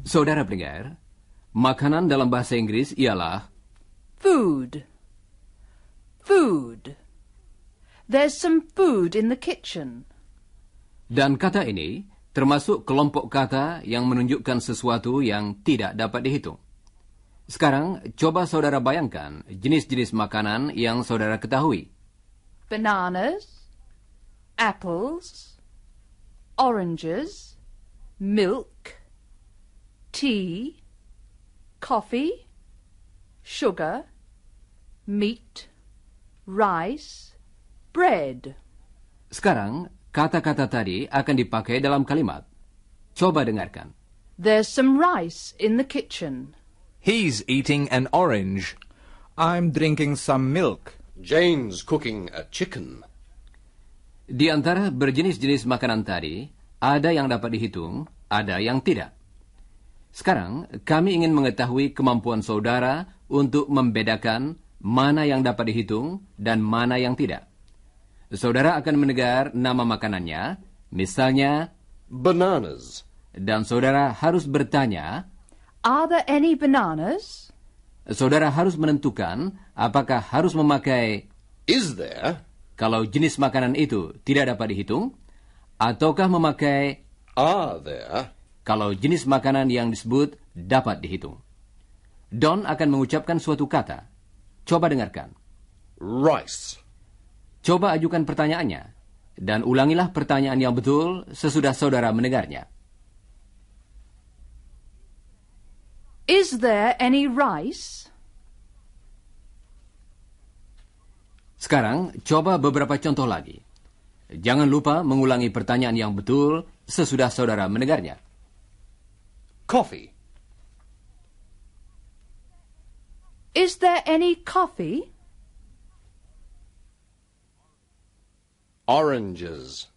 Saudara pendengar, makanan dalam bahasa Inggris ialah food. Food. There's some food in the kitchen. Dan kata ini termasuk kelompok kata yang menunjukkan sesuatu yang tidak dapat dihitung. Sekarang, coba saudara bayangkan jenis-jenis makanan yang saudara ketahui. Bananas, apples, oranges, milk, tea, coffee, sugar, meat, rice, bread. Sekarang, kata-kata tadi akan dipakai dalam kalimat. Coba dengarkan. There's some rice in the kitchen. He's eating an orange. I'm drinking some milk. Jane's cooking a chicken. Di antara berjenis-jenis makanan tadi, ada yang dapat dihitung, ada yang tidak. Sekarang, kami ingin mengetahui kemampuan saudara untuk membedakan mana yang dapat dihitung dan mana yang tidak. Saudara akan mendengar nama makanannya, misalnya Bananas. dan saudara harus bertanya. Are there any bananas? Saudara harus menentukan apakah harus memakai Is there? kalau jenis makanan itu tidak dapat dihitung, ataukah memakai Are there? kalau jenis makanan yang disebut dapat dihitung. Don akan mengucapkan suatu kata. Coba dengarkan. Rice. Coba ajukan pertanyaannya, dan ulangilah pertanyaan yang betul sesudah saudara mendengarnya. Is there any rice? Sekarang, coba beberapa contoh lagi. Jangan lupa mengulangi pertanyaan yang betul sesudah saudara mendengarnya. Coffee. Is there any coffee? Oranges.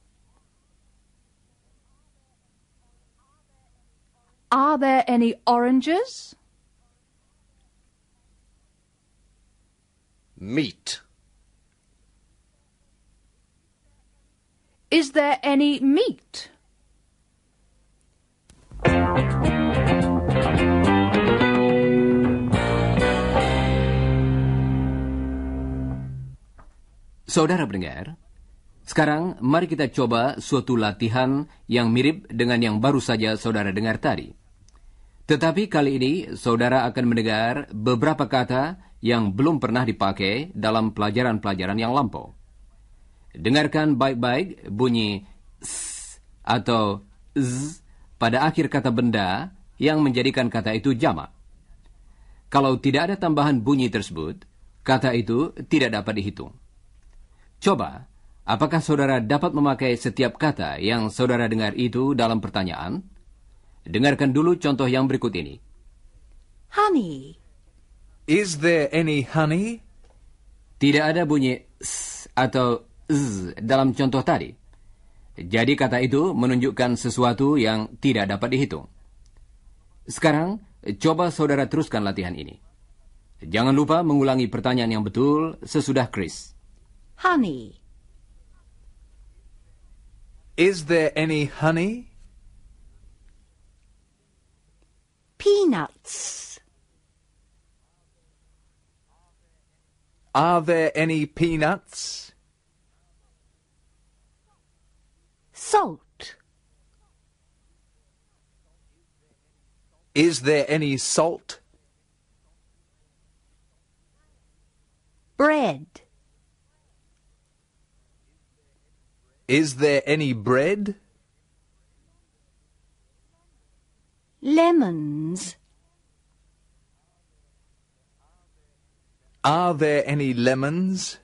Are there any oranges? Meat. Is there any meat? Saudara pendengar, sekarang mari kita coba suatu latihan yang mirip dengan yang baru saja saudara dengar tadi. Tetapi kali ini saudara akan mendengar beberapa kata yang belum pernah dipakai dalam pelajaran-pelajaran yang lampau. Dengarkan baik-baik bunyi s atau z pada akhir kata benda yang menjadikan kata itu jamak. Kalau tidak ada tambahan bunyi tersebut, kata itu tidak dapat dihitung. Coba, apakah saudara dapat memakai setiap kata yang saudara dengar itu dalam pertanyaan? Dengarkan dulu contoh yang berikut ini. Honey. Is there any honey? Tidak ada bunyi s atau z dalam contoh tadi. Jadi kata itu menunjukkan sesuatu yang tidak dapat dihitung. Sekarang, coba saudara teruskan latihan ini. Jangan lupa mengulangi pertanyaan yang betul sesudah Chris. Honey. Is there any honey? Peanuts. Are there any peanuts? Salt. Is there any salt? Bread. Is there any bread? Lemons. Are there any lemons?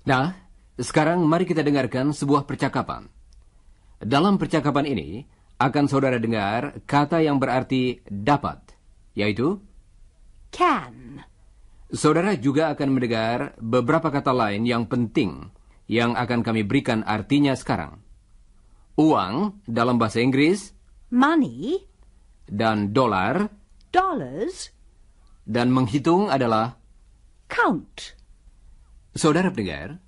Nah, sekarang mari kita dengarkan sebuah percakapan. Dalam percakapan ini, akan saudara dengar kata yang berarti dapat, yaitu Can. saudara juga akan mendengar beberapa kata lain yang penting yang akan kami berikan artinya sekarang. Uang dalam bahasa Inggris Money. dan dolar Dollars. dan menghitung adalah Count. saudara pendengar.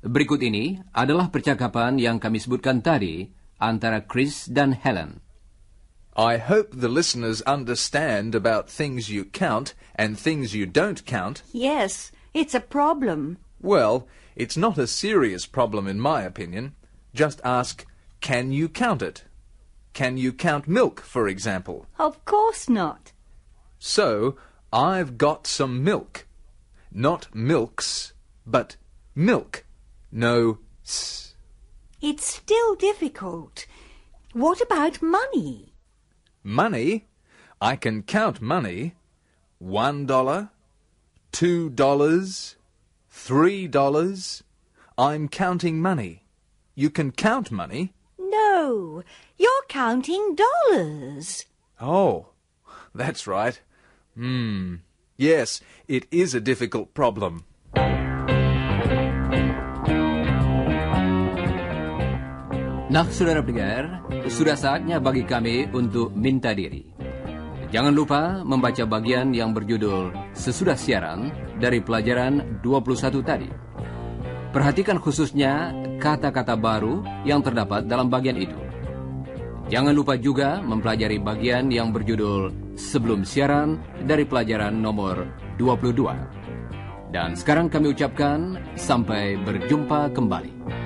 Berikut ini adalah percakapan yang kami sebutkan tadi antara Chris dan Helen. I hope the listeners understand about things you count and things you don't count. Yes, it's a problem. Well, it's not a serious problem in my opinion. Just ask, can you count it? Can you count milk, for example? Of course not. So, I've got some milk. Not milks, but milk. No s. It's still difficult. What about money? Money? I can count money. $1, $2, $3. I'm counting money. You can count money. No, you're counting dollars. Oh, that's right. Yes, it is a difficult problem. Nah, saudara pendengar, sudah saatnya bagi kami untuk minta diri. Jangan lupa membaca bagian yang berjudul Sesudah Siaran dari pelajaran 21 tadi. Perhatikan khususnya kata-kata baru yang terdapat dalam bagian itu. Jangan lupa juga mempelajari bagian yang berjudul Sebelum Siaran dari pelajaran nomor 22. Dan sekarang kami ucapkan sampai berjumpa kembali.